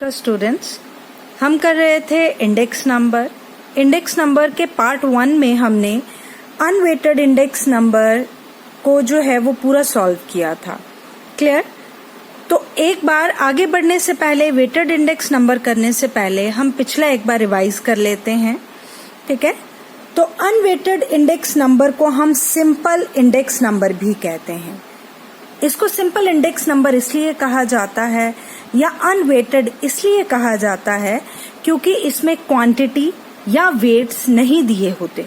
तो स्टूडेंट्स, हम कर रहे थे इंडेक्स नंबर के पार्ट 1 में हमने अनवेटेड इंडेक्स नंबर को जो है वो पूरा सॉल्व किया था। क्लियर? तो एक बार आगे बढ़ने से पहले, वेटेड इंडेक्स नंबर करने से पहले हम पिछला एक बार रिवाइज कर लेते हैं। ठीक है? तो अनवेटेड इंडेक्स नंबर को हम सिंपल इंडेक्स नंबर भी कहते हैं। इसको सिंपल इंडेक्स नंबर इसलिए कहा जाता है या अनवेटेड इसलिए कहा जाता है क्योंकि इसमें क्वांटिटी या वेट्स नहीं दिए होते,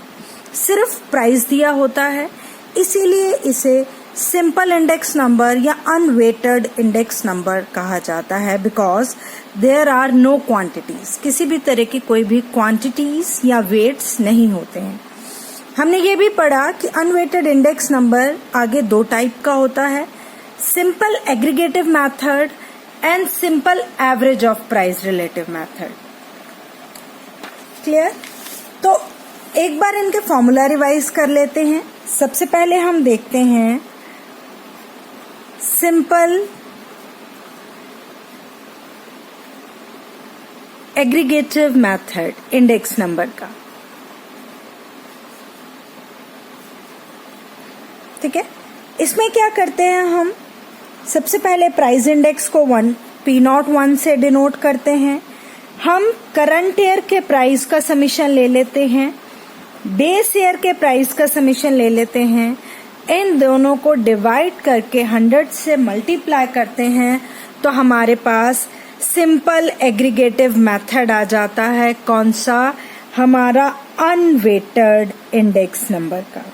सिर्फ प्राइस दिया होता है। इसीलिए इसे सिंपल इंडेक्स नंबर या अनवेटेड इंडेक्स नंबर कहा जाता है, because there are no quantities, किसी भी तरह की कोई भी क्वांटिटीज या वेट्स नहीं होते हैं। हमने ये भी पढ़ा कि अनवेटेड इंडेक्स नंबर आगे दो टाइप का होता है, simple aggregative method and simple average of price relative method. Clear? तो एक बार इनके फॉर्मूला रिवाइज कर लेते हैं। सबसे पहले हम देखते हैं simple aggregative method index number का। ठीक है? इसमें क्या करते हैं हम? सबसे पहले प्राइस इंडेक्स को P01 से डिनोट करते हैं। हम करंट ईयर के प्राइस का समीशन ले लेते हैं, बेस ईयर के प्राइस का समीशन ले लेते हैं। इन दोनों को डिवाइड करके 100 से मल्टीप्लाई करते हैं तो हमारे पास सिंपल एग्रीगेटिव मेथड आ जाता है। कौन सा? हमारा अनवेटेड इंडेक्स नंबर का।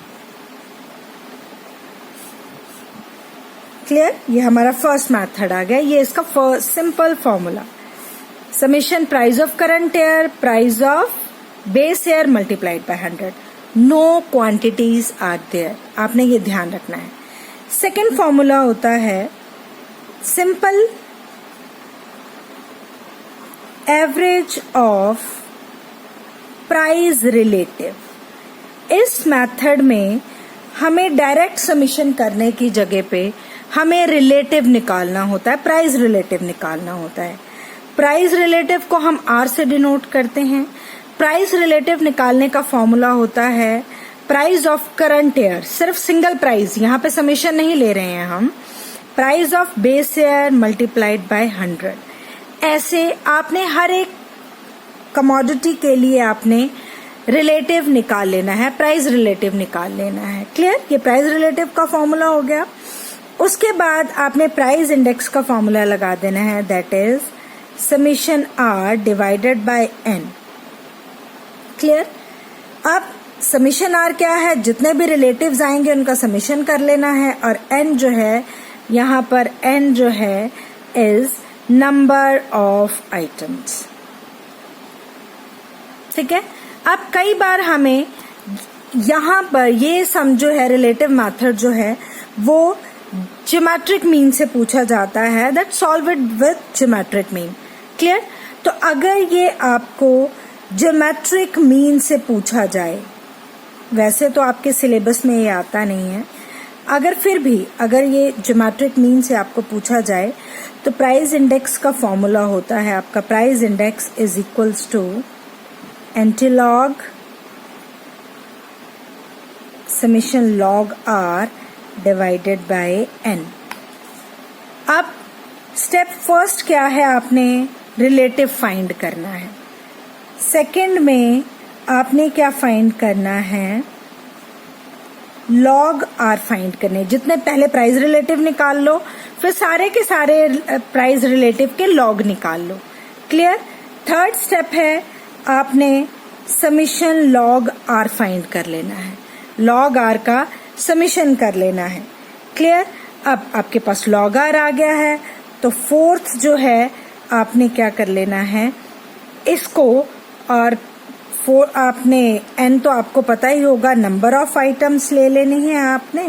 क्लियर? ये हमारा फर्स्ट मेथड आ गया। ये इसका first simple formula, summation price of current year, price of base year multiplied by 100। No quantities are there, आपने ये ध्यान रखना है। सेकेंड फॉर्मूला होता है simple average of price relative. इस मेथड में हमें डायरेक्ट समेशन करने की जगह पे हमें रिलेटिव निकालना होता है, प्राइस रिलेटिव निकालना होता है। प्राइस रिलेटिव को हम R से डिनोट करते हैं। प्राइस रिलेटिव निकालने का फॉर्मूला होता है प्राइस ऑफ करंट ईयर, सिर्फ सिंगल प्राइस, यहाँ पे समेशन नहीं ले रहे हैं हम, price of base year multiplied by 100। ऐसे आपने हर एक कमोडिटी के लिए आपने रिलेटिव निकाल लेना है, प्राइस रिलेटिव निकाल लेना है। क्लियर? ये प्राइस रिलेटिव का फॉर्मूला हो गया। उसके बाद आपने प्राइस इंडेक्स का फॉर्मूला लगा देना है, that is summation R divided by N। Clear? अब समेशन R क्या है? जितने भी रिलेटिव्स आएंगे उनका समेशन कर लेना है, और N जो है, यहाँ पर N जो है इज नंबर ऑफ आइटम्स। ठीक है? अब कई बार हमें यहाँ पर ये सम जो है, रिलेटिव मेथड जो है वो ज्योमेट्रिक मीन से पूछा जाता है, that solve it with geometric mean. Clear? तो अगर ये आपको ज्योमेट्रिक मीन से पूछा जाए, वैसे तो आपके सिलेबस में ये आता नहीं है, फिर भी अगर ये ज्योमेट्रिक मीन से आपको पूछा जाए तो प्राइस इंडेक्स का फॉर्मूला होता है आपका, price index is equals to antilog summation log R divided by N। अब स्टेप फर्स्ट क्या है? आपने रिलेटिव फाइंड करना है। सेकंड में आपने क्या फाइंड करना है? लॉग R फाइंड करने। जितने पहले प्राइस रिलेटिव निकाल लो, फिर सारे के सारे प्राइस रिलेटिव के लॉग निकाल लो। क्लियर? थर्ड स्टेप है आपने समेशन लॉग R फाइंड कर लेना है, लॉग R का समेशन कर लेना है। क्लियर? अब आपके पास लॉग R आ गया है, तो फोर्थ जो है आपने क्या कर लेना है इसको, और आपने N तो आपको पता ही होगा, नंबर ऑफ आइटम्स ले लेनी है आपने,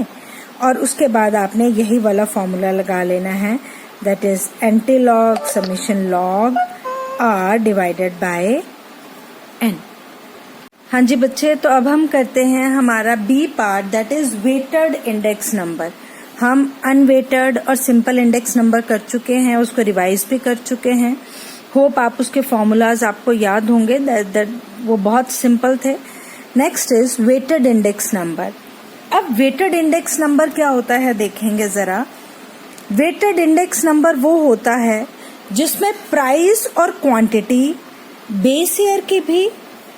और उसके बाद आपने यही वाला फॉर्मूला लगा लेना है, that is antilog summation log R divided by N। हाँ जी बच्चे, तो अब हम करते हैं हमारा B part, that is weighted index number. हम अनवेटेड और सिंपल इंडेक्स नंबर कर चुके हैं, उसको रिवाइज भी कर चुके हैं। होप आप उसके फॉर्मूलाज आपको याद होंगे, वो बहुत सिंपल थे। Next is weighted index number. अब वेटेड इंडेक्स नंबर क्या होता है देखेंगे जरा। वेटेड इंडेक्स नंबर वो होता है जिसमें प्राइस और क्वांटिटी बेस ईयर की भी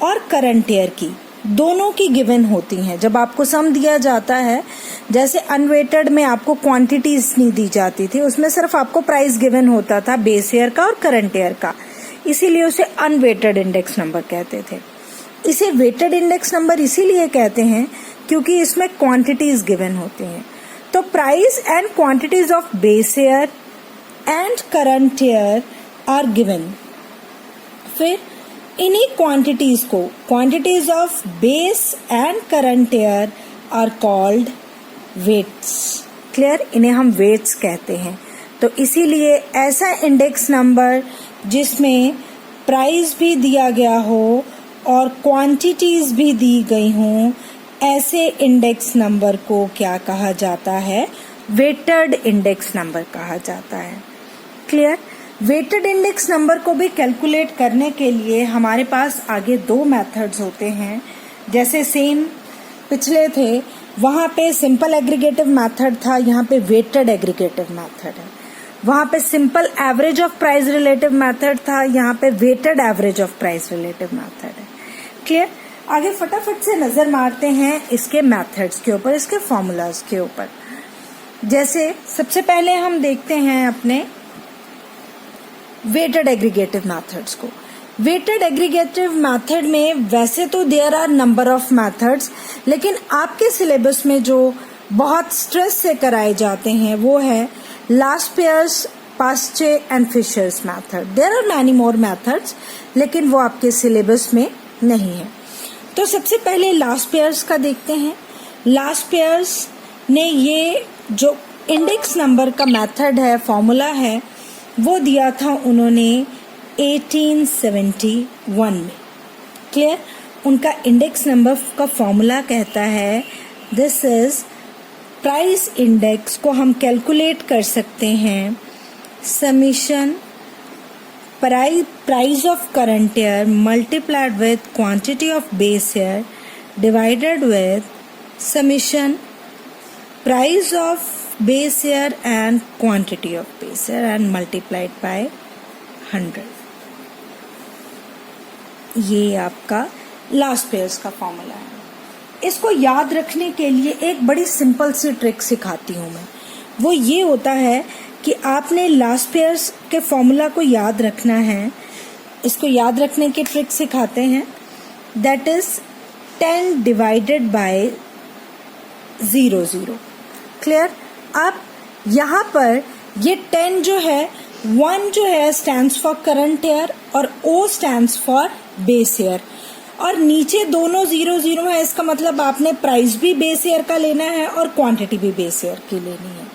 और करंट ईयर की दोनों की गिवन होती हैं। जब आपको सम दिया जाता है, जैसे अनवेटेड में आपको क्वांटिटीज नहीं दी जाती थी, उसमें सिर्फ आपको प्राइस गिवन होता था बेस ईयर का और करंट ईयर का, इसीलिए उसे अनवेटेड इंडेक्स नंबर कहते थे। इसे वेटेड इंडेक्स नंबर इसीलिए कहते हैं क्योंकि इसमें क्वांटिटीज गिवन होती हैं। तो price and quantities of base year and current year are given. फिर इन्हीं क्वांटिटीज को, quantities of base and current year are called weights. Clear, इन्हें हम वेट्स कहते हैं। तो इसीलिए ऐसा इंडेक्स नंबर जिसमें प्राइस भी दिया गया हो और क्वांटिटीज भी दी गई हों, ऐसे इंडेक्स नंबर को क्या कहा जाता है? वेटेड इंडेक्स नंबर कहा जाता है। क्लियर। वेटेड इंडेक्स नंबर को भी कैलकुलेट करने के लिए हमारे पास आगे दो मेथड्स होते हैं। जैसे सेम पिछले थे, वहाँ पे सिंपल एग्रीगेटिव मेथड था, यहाँ पे वेटेड एग्रीगेटिव मेथड है। वहाँ पे simple average of price relative method था, यहाँ पे weighted average of price relative method है। क्लियर। आगे फटाफट से नजर मारते हैं इसके मेथड्स के ऊपर, इसके फॉर्मूलाज के ऊपर। जैसे सबसे पहले हम देखते हैं अपने वेटेड एग्रीगेटिव मेथड्स को। वेटेड एग्रीगेटिव मेथड में वैसे तो there are number of methods, लेकिन आपके सिलेबस में जो बहुत स्ट्रेस से कराए जाते हैं वो है Laspeyres, Paasche and Fisher's method. There are many more methods, लेकिन वो आपके सिलेबस में नहीं है। तो सबसे पहले लास्ट पेयर्स का देखते हैं। लास्ट पेयर्स ने ये जो इंडेक्स नंबर का मेथड है, फॉर्मूला है, वो दिया था उन्होंने 1871 में। क्लियर। उनका इंडेक्स नंबर का फॉर्मूला कहता है, दिस इज प्राइस इंडेक्स को हम कैलकुलेट कर सकते हैं summation price of current year multiplied with quantity of base year divided with summation price of base year and quantity of base year and multiplied by 100। ये आपका last pairs का formula है। इसको याद रखने के लिए एक बड़ी सिंपल सी ट्रिक सिखाती हूँ मैं। वो ये होता है कि आपने लास्ट पेयर्स के फॉर्मूला को याद रखना है। इसको याद रखने की ट्रिक सिखाते हैं, that is 10 divided by 00। Clear. अब यहाँ पर ये 10 जो है, 1 जो है स्टैंड्स फॉर करंट ईयर और O stands for base year, और नीचे दोनों 00 है। इसका मतलब आपने प्राइस भी बेस ईयर का लेना है और क्वांटिटी भी बेस ईयर की लेनी है।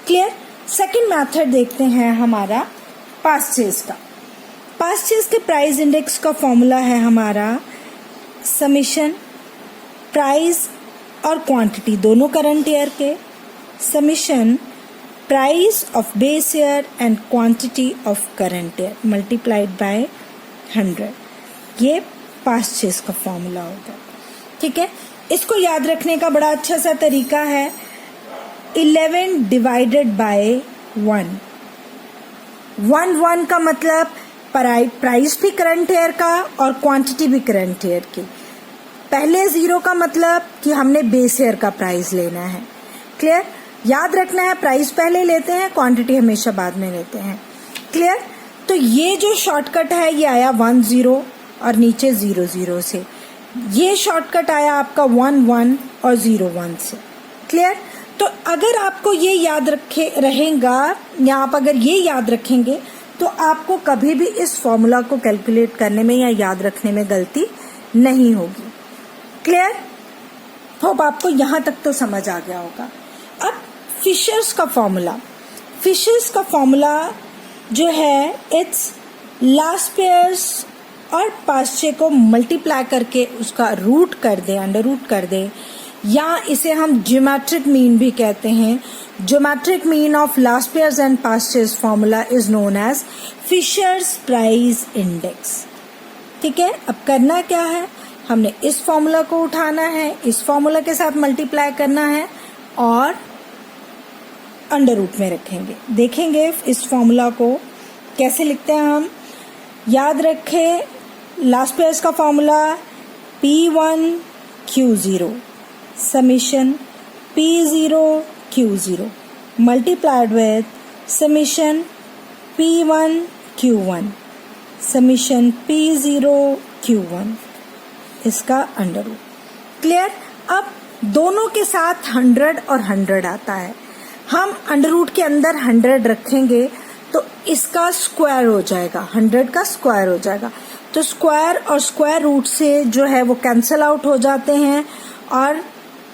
क्लियर। सेकंड मेथड देखते हैं हमारा पास्चेज का। पास्चेज के प्राइस इंडेक्स का फॉर्मूला है हमारा समीशन प्राइस और क्वांटिटी दोनों करंट ईयर के, summation price of base year and quantity of current year multiplied by 100। ये पास्चेज का फॉर्मूला होता है। ठीक है। इसको याद रखने का बड़ा अच्छा सा तरीका है 11 डिवाइडेड बाय 1। 1 का मतलब प्राइस भी करंट ईयर का और क्वांटिटी भी करंट ईयर की। पहले 0 का मतलब कि हमने बेस ईयर का प्राइस लेना है। क्लियर। याद रखना है, प्राइस पहले लेते हैं, क्वांटिटी हमेशा बाद में लेते हैं। क्लियर। तो ये जो शॉर्टकट है ये आया 10 और नीचे 00 से। ये शॉर्टकट आया आपका 11 और 01 से। क्लियर। तो अगर आपको ये याद रहेगा, या आप अगर ये याद रखेंगे तो आपको कभी भी इस फॉर्मूला को कैलकुलेट करने में या याद रखने में गलती नहीं होगी। क्लियर। होप आपको यहाँ तक तो समझ आ गया होगा। अब फिशर्स का फॉर्मूला। फिशर्स का फॉर्मूला जो है, इट्स लास्ट पेयर्स और पास्चे को मल्टीप्लाई करके उसका रूट कर दे, अंडर रूट कर दे, या इसे हम ज्योमेट्रिक मीन भी कहते हैं। Geometric mean of last years and past years formula is known as Fisher's price index. ठीक है, अब करना क्या है, हमने इस फॉर्मूला को उठाना है, इस फॉर्मूला के साथ मल्टीप्लाई करना है और अंडर रूट में रखेंगे। देखेंगे इस फॉर्मूला को कैसे लिखते हैं हम। याद रखें लास्ट ईयर्स का formula P1 Q0 summation P0 Q0 multiplied with summation P1 Q1 summation P0 Q1 इसका अंडर रूट। क्लियर। अब दोनों के साथ 100 और 100 आता है, हम अंडर रूट के अंदर 100 रखेंगे तो इसका स्क्वायर हो जाएगा, 100 का स्क्वायर हो जाएगा। तो स्क्वायर और स्क्वायर रूट से जो है वो कैंसल आउट हो जाते हैं और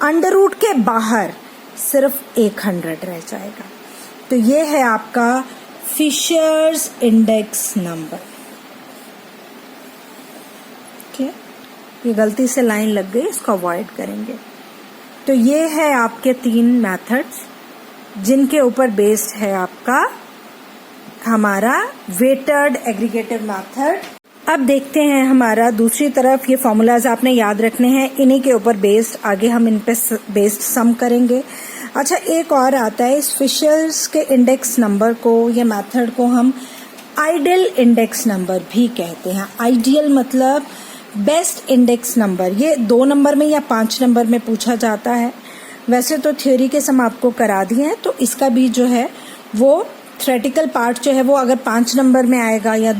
अंडर रूट के बाहर सिर्फ 100 रह जाएगा। तो ये है आपका फिशर्स इंडेक्स नंबर। ये गलती से लाइन लग गई, इसको अवॉइड करेंगे। तो ये है आपके 3 मेथड्स जिनके ऊपर बेस्ड है आपका हमारा वेटेड एग्रीगेटिव मेथड। अब देखते हैं हमारा दूसरी तरफ, ये फॉर्मूलाज आपने याद रखने हैं, इन्हीं के ऊपर बेस्ड आगे हम इन पे बेस्ड सम करेंगे। अच्छा, एक और आता है, इस फिशर्स के इंडेक्स नंबर को या मेथड को हम आइडियल इंडेक्स नंबर भी कहते हैं। आइडियल मतलब बेस्ट इंडेक्स नंबर। ये 2 नंबर में या 5 नंबर में पूछा जाता है। वैसे तो थ्योरी के सम आपको करा दिए हैं, तो इसका भी जो है वो थ्योरेटिकल पार्ट जो है वो अगर 5 नंबर में आएगा या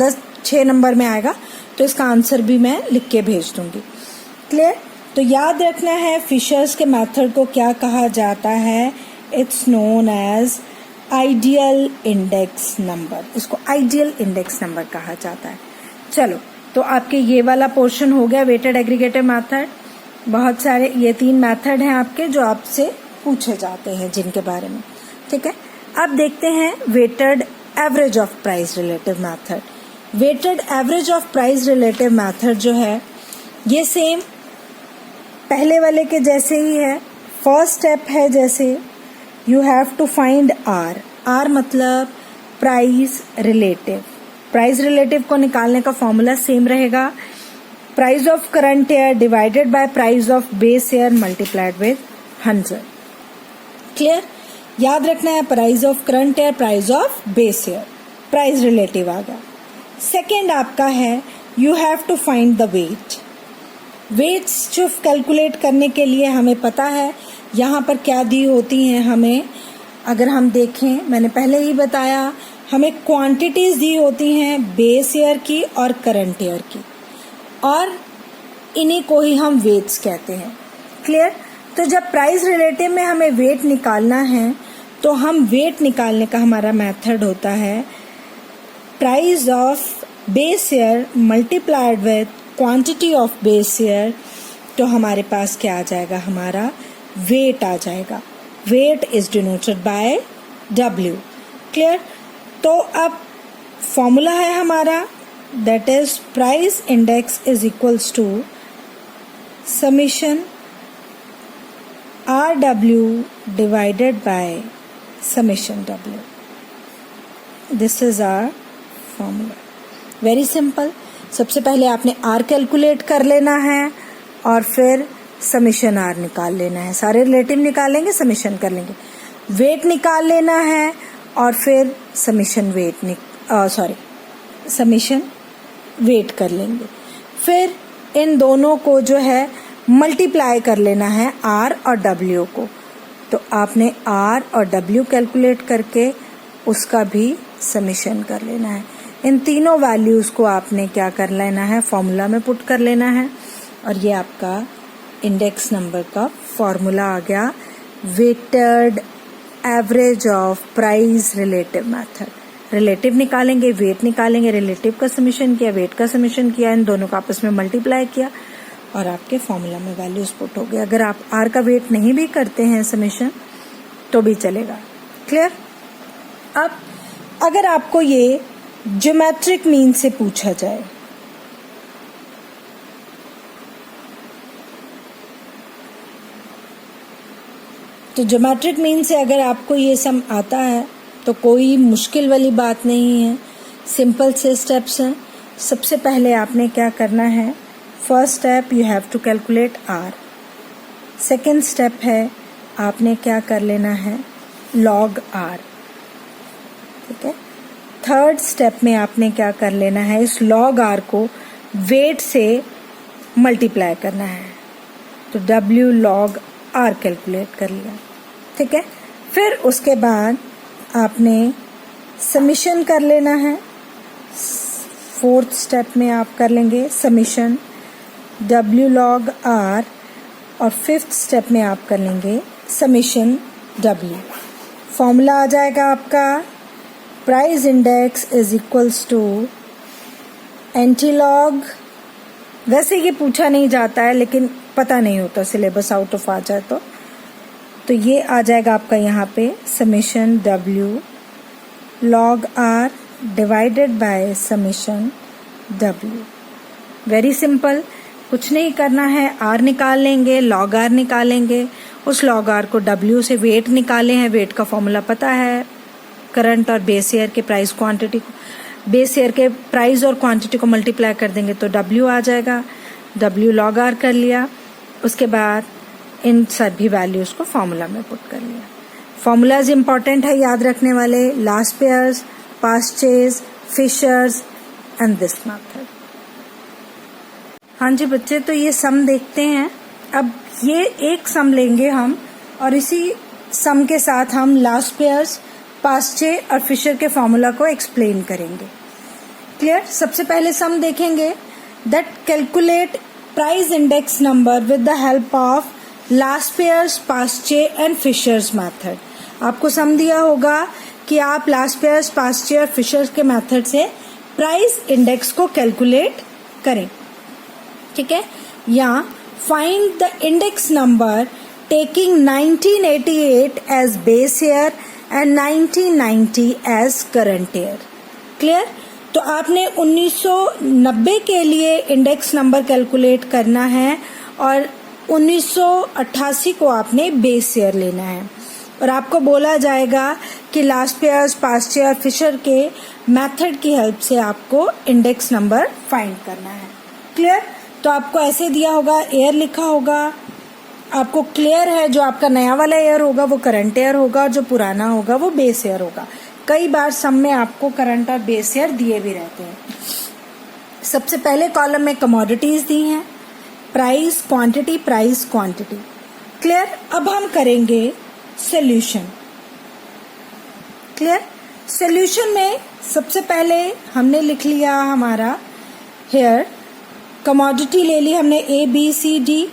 6 नंबर में आएगा तो इसका आंसर भी मैं लिख के भेज दूंगी। क्लियर। तो याद रखना है फिशर्स के मेथड को क्या कहा जाता है, it's known as ideal index number. इसको आइडियल इंडेक्स नंबर कहा जाता है। चलो, तो आपके ये वाला पोर्शन हो गया वेटेड एग्रीगेटिव मेथड। बहुत सारे ये 3 मेथड हैं आपके जो आपसे पूछे जाते हैं जिनके बारे में। ठीक है, अब देखते हैं weighted average of price relative method. Weighted average of price relative method जो है ये सेम पहले वाले के जैसे ही है। फर्स्ट स्टेप है जैसे you have to find R. R मतलब प्राइस रिलेटिव। प्राइस रिलेटिव को निकालने का फॉर्मूला सेम रहेगा, price of current year divided by price of base year multiplied with 100। Clear. याद रखना है price of current year, price of base year, price relative आ गया। सेकेंड आपका है you have to find the weight. Weights जो calculate करने के लिए हमें पता है यहाँ पर क्या दी होती हैं हमें। अगर हम देखें, मैंने पहले ही बताया, हमें क्वांटिटीज दी होती हैं बेस ईयर की और करंट ईयर की, और इन्हीं को ही हम वेट्स कहते हैं। क्लियर। तो जब प्राइस रिलेटिव में हमें वेट निकालना है तो हम वेट निकालने का हमारा मेथड होता है price of base year multiplied with quantity of base year. तो हमारे पास क्या आ जाएगा, हमारा वेट आ जाएगा। Weight is denoted by W। Clear. तो अब फॉर्मूला है हमारा that is price index is equals to summation RW divided by summation W। This is our formula. Very simple. सबसे पहले आपने R कैलकुलेट कर लेना है और फिर समीशन R निकाल लेना है। सारे रिलेटिव निकालेंगे, समीशन कर लेंगे। वेट निकाल लेना है और फिर समीशन वेट कर लेंगे। फिर इन दोनों को जो है मल्टीप्लाई कर लेना है R और W को। तो आपने R और W कैलकुलेट करके उसका भी समीशन कर लेना है। इन तीनों वैल्यूज को आपने क्या कर लेना है, फॉर्मूला में पुट कर लेना है, और ये आपका इंडेक्स नंबर का फॉर्मूला आ गया weighted average of price relative method. Relative निकालेंगे, वेट निकालेंगे, रिलेटिव का समीशन किया, वेट का समीशन किया, इन दोनों का आपस में मल्टीप्लाई किया और आपके फॉर्मूला में वैल्यूज पुट हो गए। अगर आप R का वेट नहीं भी करते हैं समीशन तो भी चलेगा। क्लियर। अब अगर आपको ये ज्योमेट्रिक मीन से पूछा जाए, तो ज्योमेट्रिक मीन से अगर आपको ये सम आता है तो कोई मुश्किल वाली बात नहीं है, सिंपल से स्टेप्स हैं। सबसे पहले आपने क्या करना है, first step you have to calculate R. Second step है आपने क्या कर लेना है, लॉग आर। ठीक है। थर्ड स्टेप में आपने क्या कर लेना है, इस लॉग आर को वेट से मल्टीप्लाई करना है, तो W लॉग आर कैलकुलेट कर लिया। ठीक है। फिर उसके बाद आपने समीशन कर लेना है। फोर्थ स्टेप में आप कर लेंगे समीशन W लॉग आर, और फिफ्थ स्टेप में आप कर लेंगे समीशन W। फॉर्मूला आ जाएगा आपका, price index is equals to anti log. वैसे ये पूछा नहीं जाता है लेकिन पता नहीं होता, सिलेबस आउट ऑफ आ जाए तो ये आ जाएगा आपका यहाँ पे summation W log are divided by summation W। Very simple, कुछ नहीं करना है, आर निकाल लेंगे, लॉग आर निकालेंगे, उस लॉग आर को W से वेट निकाले हैं, वेट का फॉर्मूला पता है, करंट और बेस ईयर के प्राइस क्वांटिटी को, बेस ईयर के प्राइस और क्वांटिटी को मल्टीप्लाई कर देंगे तो W आ जाएगा। W लॉग आर कर लिया, उसके बाद इन सभी वैल्यूज को फॉर्मूला में पुट कर लिया। फॉर्मूलाज इंपॉर्टेंट है याद रखने वाले, Laspeyres, Paasche's, Fisher's and this method. हाँ जी बच्चे, तो ये सम देखते हैं। अब ये एक सम लेंगे हम, और इसी सम के साथ हम लास्ट पेयर्स, पास्चे और फिशर के फॉर्मूला को एक्सप्लेन करेंगे। क्लियर। सबसे पहले सम देखेंगे, that calculate price index number with the help of Laspeyres, Paasche and Fisher's method. आपको सम दिया होगा कि आप लास्ट पेयर्स, पास्चे और फिशर्स के मेथड से प्राइस इंडेक्स को कैलकुलेट करें। ठीक है। या find the index number taking 1988 as base year and 1990 as current year. Clear. तो आपने 1990 के लिए इंडेक्स नंबर कैलकुलेट करना है और 1988 को आपने बेस ईयर लेना है, और आपको बोला जाएगा कि Laspeyres, past year, Fisher के मेथड की हेल्प से आपको इंडेक्स नंबर फाइंड करना है। क्लियर। तो आपको ऐसे दिया होगा, ईयर लिखा होगा, आपको क्लियर है जो आपका नया वाला ईयर होगा वो करंट ईयर होगा, जो पुराना होगा वो बेस ईयर होगा। कई बार सम में आपको करंट और बेस ईयर दिए भी रहते हैं। सबसे पहले कॉलम में कमोडिटीज दी हैं, price, quantity, price, quantity. Clear. अब हम करेंगे सॉल्यूशन। क्लियर। सॉल्यूशन में सबसे पहले हमने लिख लिया हमारा हेयर, कमोडिटी ले ली हमने A B C D।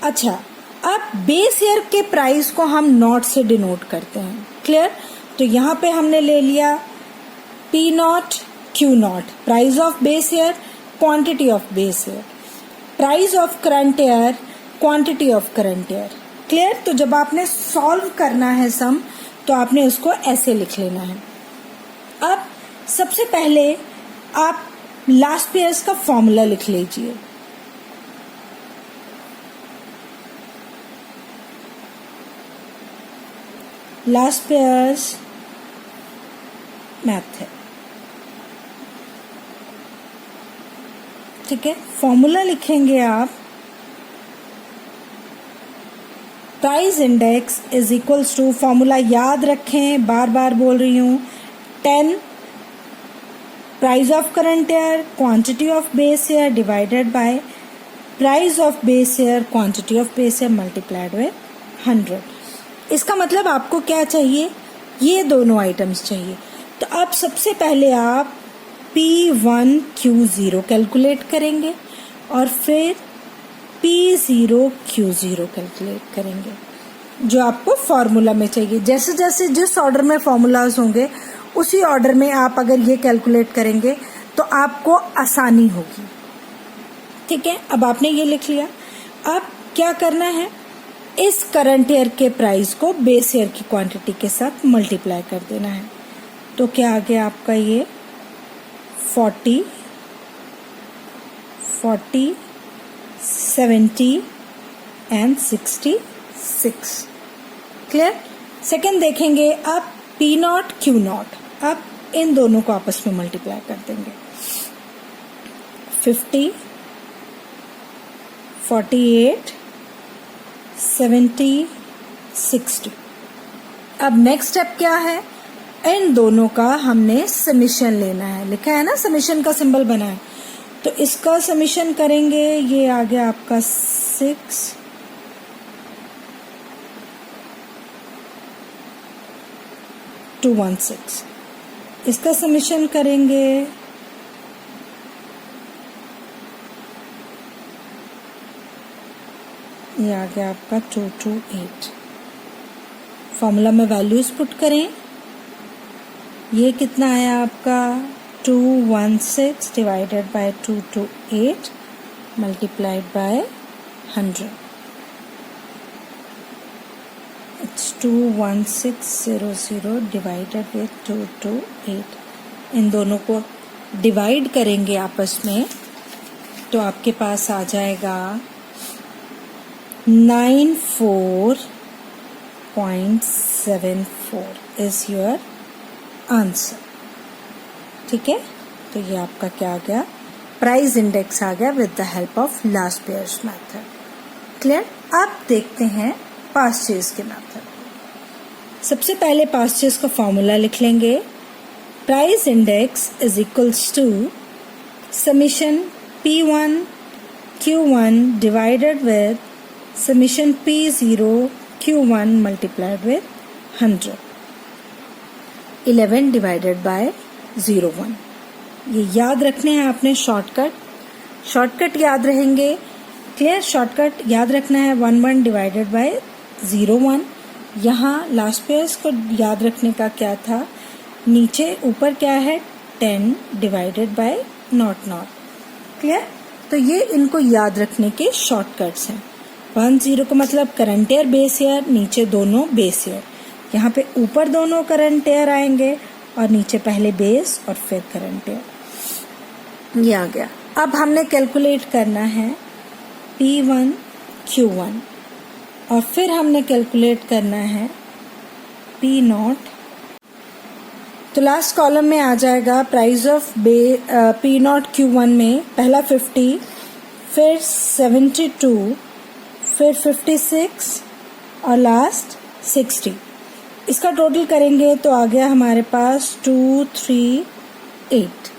अच्छा, अब बेस ईयर के प्राइस को हम नॉट से डिनोट करते हैं। क्लियर। तो यहाँ पे हमने ले लिया P not Q not, price of base year, quantity of base year, price of current year, quantity of current year. Clear. तो जब आपने सॉल्व करना है सम तो आपने उसको ऐसे लिख लेना है। अब सबसे पहले आप लास्ट पेयर्स का फॉर्मूला लिख लीजिए। लास्ट पेयर्स मैथ है। ठीक है। फॉर्मूला लिखेंगे आप, price index is equals to, formula याद रखें, बार बार बोल रही हूं, 10 price of current year, quantity of base year divided by price of base year, quantity of base year multiplied by 100। इसका मतलब आपको क्या चाहिए, ये दोनों आइटम्स चाहिए। तो अब सबसे पहले आप P1Q0 कैलकुलेट करेंगे और फिर P0Q0 कैलकुलेट करेंगे, जो आपको फॉर्मूला में चाहिए। जैसे जैसे जिस ऑर्डर में फॉर्मूलाज होंगे उसी ऑर्डर में आप अगर ये कैलकुलेट करेंगे तो आपको आसानी होगी। ठीक है। अब आपने ये लिख लिया। अब क्या करना है, इस करंट ईयर के प्राइस को बेस ईयर की क्वांटिटी के साथ मल्टीप्लाई कर देना है। तो क्या आ गया आपका ये 40, 70 एंड 66। क्लियर। सेकेंड देखेंगे अब पी नॉट क्यू नॉट, अब इन दोनों को आपस में मल्टीप्लाई कर देंगे। 50, 48, 70, 60। अब नेक्स्ट स्टेप क्या है, इन दोनों का हमने समीशन लेना है। लिखा है ना, समीशन का सिंबल बना है, तो इसका समीशन करेंगे। ये आ गया आपका 6 216। इसका समीशन करेंगे ये आ गया आपका 228। फॉर्मूला में वैल्यूज पुट करें। ये कितना आया आपका 216 divided by 228 multiplied by 100। It's 21600 divided with 228। इन दोनों को डिवाइड करेंगे आपस में, तो आपके पास आ जाएगा 94.74 इज योर आंसर। ठीक है, तो ये आपका क्या आ गया, प्राइस इंडेक्स आ गया with the help of Laspeyres method. Clear. अब देखते हैं पास्चेज के मेथड। सबसे पहले पास्चेज का फॉर्मूला लिख लेंगे। Price index is equals to summation P1 Q1 divided with summation P0 Q1 multiplied with 100। 11 divided by 01। ये याद रखने हैं आपने शॉर्टकट याद रहेंगे। क्लियर। शॉर्टकट याद रखना है 11 डिवाइडेड बाय 01। यहाँ लास्ट पेयर्स को याद रखने का क्या था, नीचे ऊपर क्या है 10 डिवाइडेड बाय नॉट। क्लियर। तो ये इनको याद रखने के शॉर्टकट्स हैं। 10 का मतलब करंट ईयर बेस ईयर, नीचे दोनों बेस ईयर। यहाँ पे ऊपर दोनों करंट ईयर आएंगे और नीचे पहले बेस और फिर करंट ईयर। ये आ गया। अब हमने कैलकुलेट करना है P1 Q1 और फिर हमने कैलकुलेट करना है P0। तो लास्ट कॉलम में आ जाएगा प्राइस ऑफ P0 Q1 में पहला 50, फिर 72, फिर 56 और लास्ट 60। इसका टोटल करेंगे तो आ गया हमारे पास 238।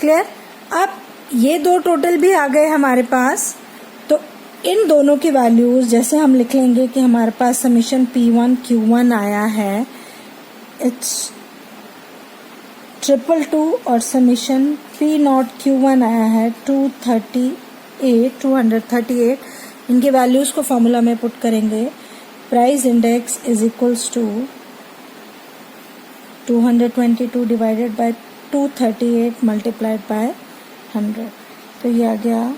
क्लियर। अब ये दो टोटल भी आ गए हमारे पास, तो इन दोनों की वैल्यूज जैसे हम लिख लेंगे कि हमारे पास समीशन P1 Q1 आया है, इट्स 222 और समीशन P0 Q1 आया है 238। इनके वैल्यूज को फॉर्मूला में पुट करेंगे। Price index is equals to 222 divided by 238 multiplied by 100। तो ये आ गया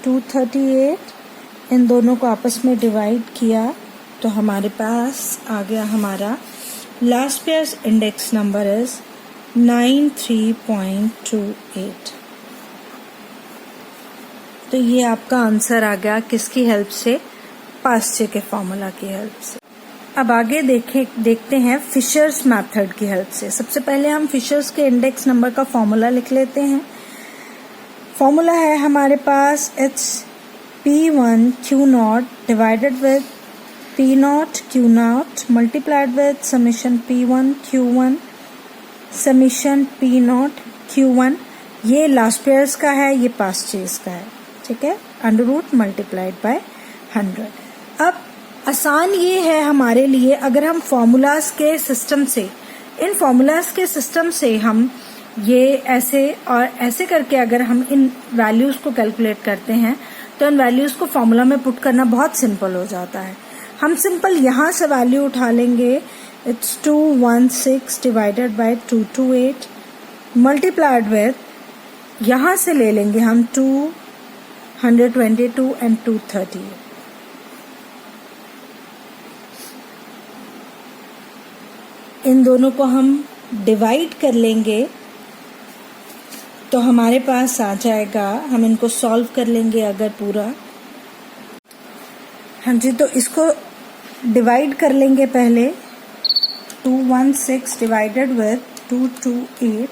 238। इन दोनों को आपस में डिवाइड किया तो हमारे पास आ गया हमारा last pairs index number is 93.28। तो ये आपका आंसर आ गया किसकी हेल्प से, पास्चे के फॉर्मूला की हेल्प से। अब आगे देखते हैं फिशर्स मेथड की हेल्प से। सबसे पहले हम फिशर्स के इंडेक्स नंबर का फॉर्मूला लिख लेते हैं। फॉर्मूला है हमारे पास it's P1 Q0 divided with P0 Q0 multiplied with summation P1 Q1 summation P0 Q1। ये लास्ट पेयर्स का है, ये पास्चेज का है। ठीक है, अंडर रूट मल्टीप्लाइड बाय 100। अब आसान ये है हमारे लिए, अगर हम फॉर्मूलाज के सिस्टम से, इन फॉर्मूलाज के सिस्टम से हम ये ऐसे और ऐसे करके अगर हम इन वैल्यूज को कैलकुलेट करते हैं तो इन वैल्यूज को फॉर्मूला में पुट करना बहुत सिंपल हो जाता है। हम सिंपल यहाँ से वैल्यू उठा लेंगे, it's 216 divided by 228 multiplied with, यहाँ से ले लेंगे हम 222 एंड 230। इन दोनों को हम डिवाइड कर लेंगे तो हमारे पास आ जाएगा, हम इनको सॉल्व कर लेंगे अगर पूरा, हाँ जी, तो इसको डिवाइड कर लेंगे पहले। 216 डिवाइडेड विथ 228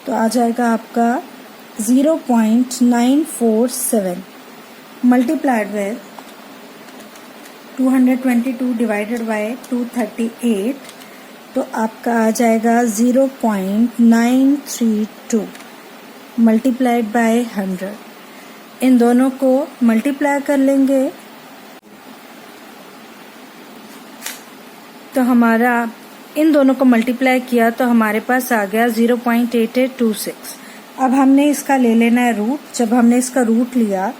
तो आ जाएगा आपका 0.947 मल्टीप्लाइड विथ 222 डिवाइडेड बाय 238 तो आपका आ जाएगा 0.932 मल्टीप्लाइड बाय 100। इन दोनों को मल्टीप्लाई कर लेंगे तो हमारा इन दोनों को मल्टीप्लाई किया तो हमारे पास आ गया 0.8826। अब हमने इसका ले लेना है रूट। जब हमने इसका रूट लिया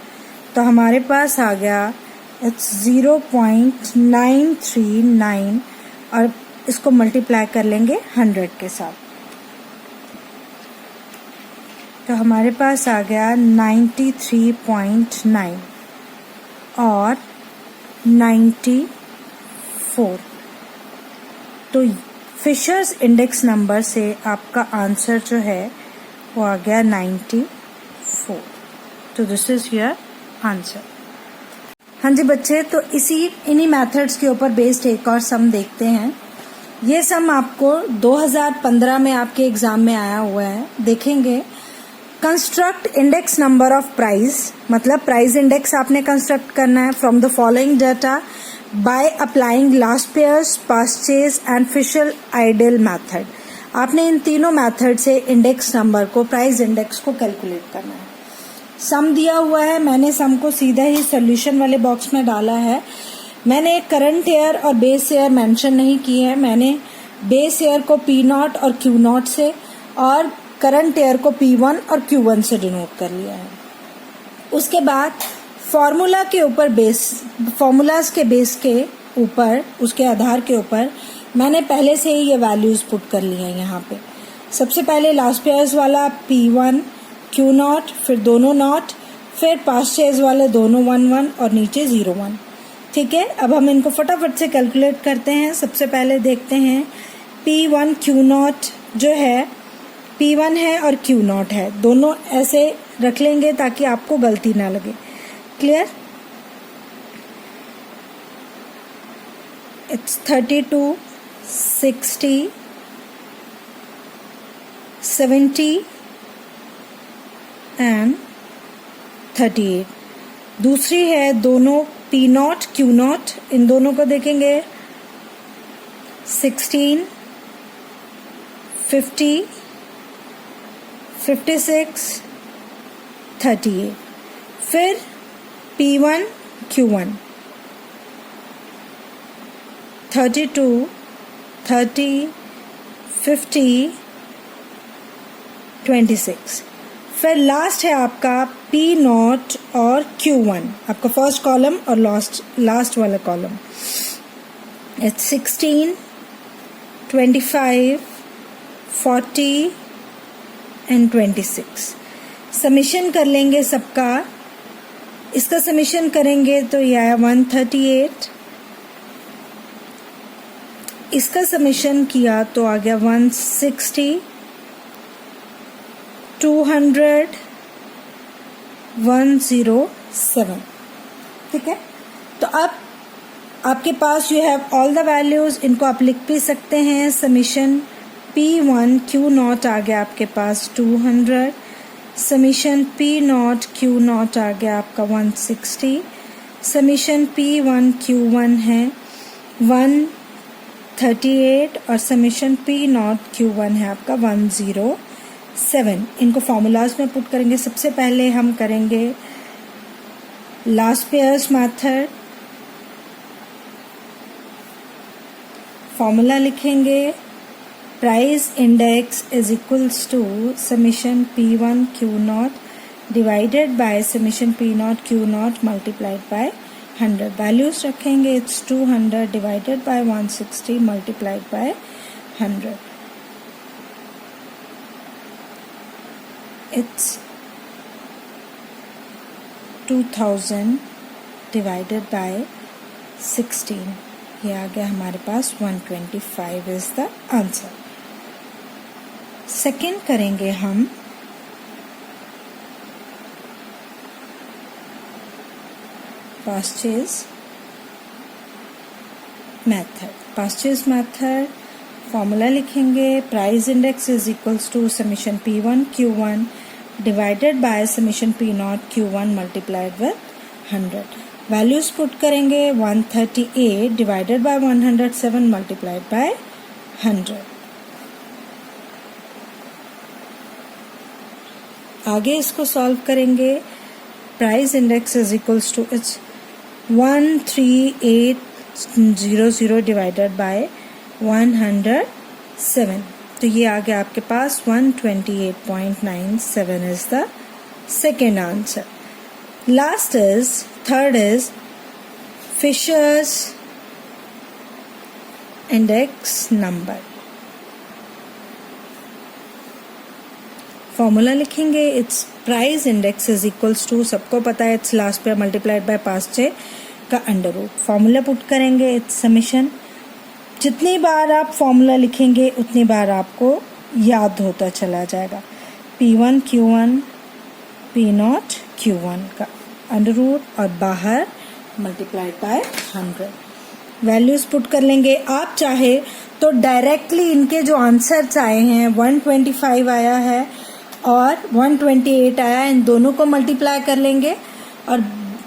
तो हमारे पास आ गया इट्स 0.939 और इसको मल्टीप्लाई कर लेंगे 100 के साथ तो हमारे पास आ गया 93.9 और 94। तो फिशर्स इंडेक्स नंबर से आपका आंसर जो है वो आ गया 94। तो दिस इज योर आंसर। हाँ जी बच्चे, तो इन्हीं मेथड्स के ऊपर बेस्ड एक और सम देखते हैं। ये सम आपको 2015 में आपके एग्जाम में आया हुआ है। देखेंगे, construct index number of price, मतलब प्राइस इंडेक्स आपने कंस्ट्रक्ट करना है from the following data by applying Laspeyres, Paasche's and Fisher ideal method. आपने इन तीनों मेथड से इंडेक्स नंबर को, प्राइस इंडेक्स को कैलकुलेट करना है। सम दिया हुआ है, मैंने सम को सीधा ही सोल्यूशन वाले बॉक्स में डाला है। मैंने करंट ईयर और बेस ईयर मेंशन नहीं की है। मैंने बेस ईयर को P0 और Q0 से और करंट ईयर को P1 और Q1 से डिनोट कर लिया है। उसके बाद फॉर्मूला के ऊपर फॉर्मूलाज के बेस के ऊपर, उसके आधार के ऊपर मैंने पहले से ही ये वैल्यूज पुट कर ली हैं यहाँ पे। सबसे पहले लास्ट पेयर्स वाला P1 Q0, फिर दोनों नॉट, फिर पास्ट ईयर्स वाले दोनों 1 और नीचे 0 1। ठीक है, अब हम इनको फटाफट से कैलकुलेट करते हैं। सबसे पहले देखते हैं P1 Q0 जो है, P1 है और Q0 है, दोनों ऐसे रख लेंगे ताकि आपको गलती ना लगे। क्लियर? It's 32, 60, 70 and 38। दूसरी है दोनों P0 Q0, इन दोनों को देखेंगे 16, 50, 56, 38। फिर P1 Q1 32, 30, 50, 26। फिर लास्ट है आपका P0 और Q1, आपका फर्स्ट कॉलम और लास्ट वाला कॉलम। It's 16, 25, 40 and 26। समीशन कर लेंगे सबका। इसका समीशन करेंगे तो यह है 138। इसका समीशन किया तो आ गया 160, 200, 107। ठीक है, तो अब आपके पास you have all the values, इनको आप लिख भी सकते हैं। समीशन P1 Q0 आ गया आपके पास 200, समीशन P0 Q0 आ गया आपका 160, समीशन P1 Q1 है 138 और समीशन P0 Q1 है आपका 107। इनको फॉर्मूलाज में पुट करेंगे। सबसे पहले हम करेंगे लास्ट पेयर्स मेथड। फॉर्मूला लिखेंगे, price index is equals to summation P1 Q0 divided by summation P0 Q0 multiplied by 100। Values रखेंगे, it's 200 divided by 160 multiplied by 100। It's 2000 divided by 16। ये आ गया हमारे पास 125 इज द आंसर। सेकेंड करेंगे हम purchase method, purchase method, formula लिखेंगे price index is equals to summation P1 Q1 divided by summation P0 Q1 multiplied with 100. Values put करेंगे 138 divided by 107 multiplied by 100. आगे इसको सॉल्व करेंगे. Price index is equals to it's 13800 divided by 107. तो ये आ गया आपके पास 128.97 is the second answer. Last is third is Fisher's index number. Formula लिखेंगे it's price index is equals to, सबको पता है इट्स लास्ट पे मल्टीप्लाइड बाय पास्ट से का अंडर रूट. फॉर्मूला पुट करेंगे इट्स समेशन. जितनी बार आप फॉर्मूला लिखेंगे उतनी बार आपको याद होता चला जाएगा. P1 Q1 P0 Q1 का अंडर रूट और बाहर मल्टीप्लाइड बाय 100. वैल्यूज पुट कर लेंगे. आप चाहे तो डायरेक्टली इनके जो आंसर्स आए हैं 125 आया है और 128 आया, इन दोनों को मल्टीप्लाई कर लेंगे और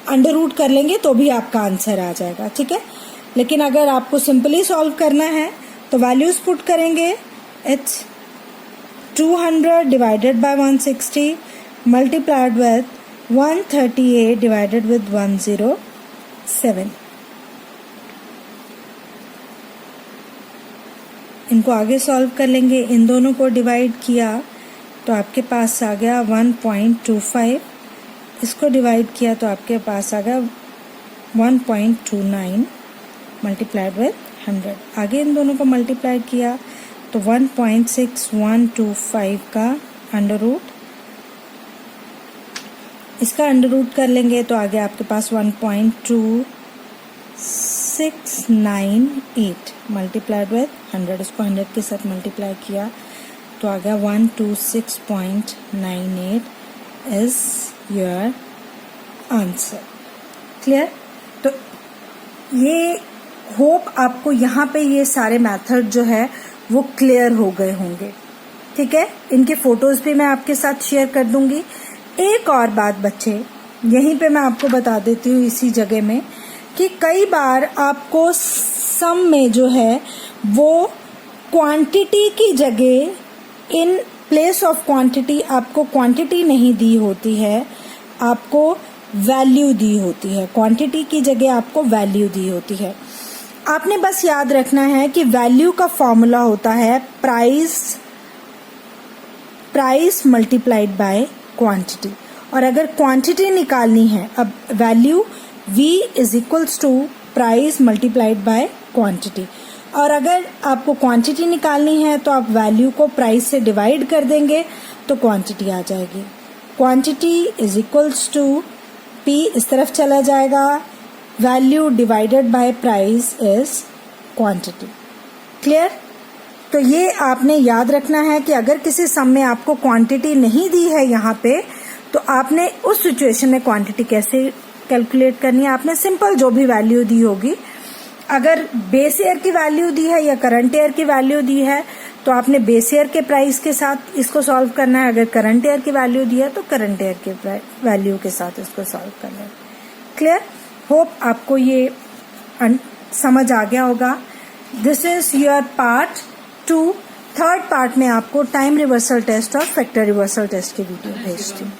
अंडर रूट कर लेंगे तो भी आपका आंसर आ जाएगा. ठीक है, लेकिन अगर आपको सिंपली सॉल्व करना है तो वैल्यूज पुट करेंगे. It's 200 divided by 160 multiplied with 138 divided with 107. इनको आगे सॉल्व कर लेंगे. इन दोनों को डिवाइड किया तो आपके पास आ गया 1.25. इसको डिवाइड किया तो आपके पास आ गया 1.29 मल्टीप्लाइड विद 100. आगे इन दोनों को मल्टीप्लाई किया तो 1.6125 का अंडर रूट. इसका अंडर रूट कर लेंगे तो आगे आपके पास 1.2698 मल्टीप्लाइड विद 100. इसको 100 के साथ मल्टीप्लाई किया तो आ गया 126.98 इज योर आंसर. क्लियर? तो ये होप आपको यहाँ पे ये सारे मेथड जो है वो क्लियर हो गए होंगे. ठीक है, इनके फोटोज भी मैं आपके साथ शेयर कर दूंगी. एक और बात बच्चे, यहीं पे मैं आपको बता देती हूँ इसी जगह में कि कई बार आपको सम में जो है वो क्वांटिटी की जगह इन प्लेस ऑफ क्वांटिटी आपको क्वांटिटी नहीं दी होती है, आपको वैल्यू दी होती है. क्वांटिटी की जगह आपको वैल्यू दी होती है. आपने बस याद रखना है कि वैल्यू का फॉर्मूला होता है प्राइस मल्टीप्लाइड बाय क्वांटिटी. और अगर क्वांटिटी निकालनी है, अब value V is equals to price multiplied by quantity. और अगर आपको क्वांटिटी निकालनी है तो आप वैल्यू को प्राइस से डिवाइड कर देंगे तो क्वांटिटी आ जाएगी. Quantity is equals to P इस तरफ चला जाएगा, value divided by price is quantity. Clear? तो ये आपने याद रखना है कि अगर किसी सम में आपको क्वांटिटी नहीं दी है यहाँ पे तो आपने उस सिचुएशन में क्वांटिटी कैसे कैलकुलेट करनी है. आपने सिंपल जो भी वैल्यू दी होगी, अगर बेस ईयर की वैल्यू दी है या करंट ईयर की वैल्यू दी है तो आपने बेस ईयर के प्राइस के साथ इसको सॉल्व करना है. अगर करंट ईयर की वैल्यू दी है तो करंट ईयर के वैल्यू के साथ इसको सॉल्व करना है. क्लियर? होप आपको ये समझ आ गया होगा. This is your part 2. Third part में आपको टाइम रिवर्सल टेस्ट और फैक्टर रिवर्सल टेस्ट की वीडियो भेजती हूँ.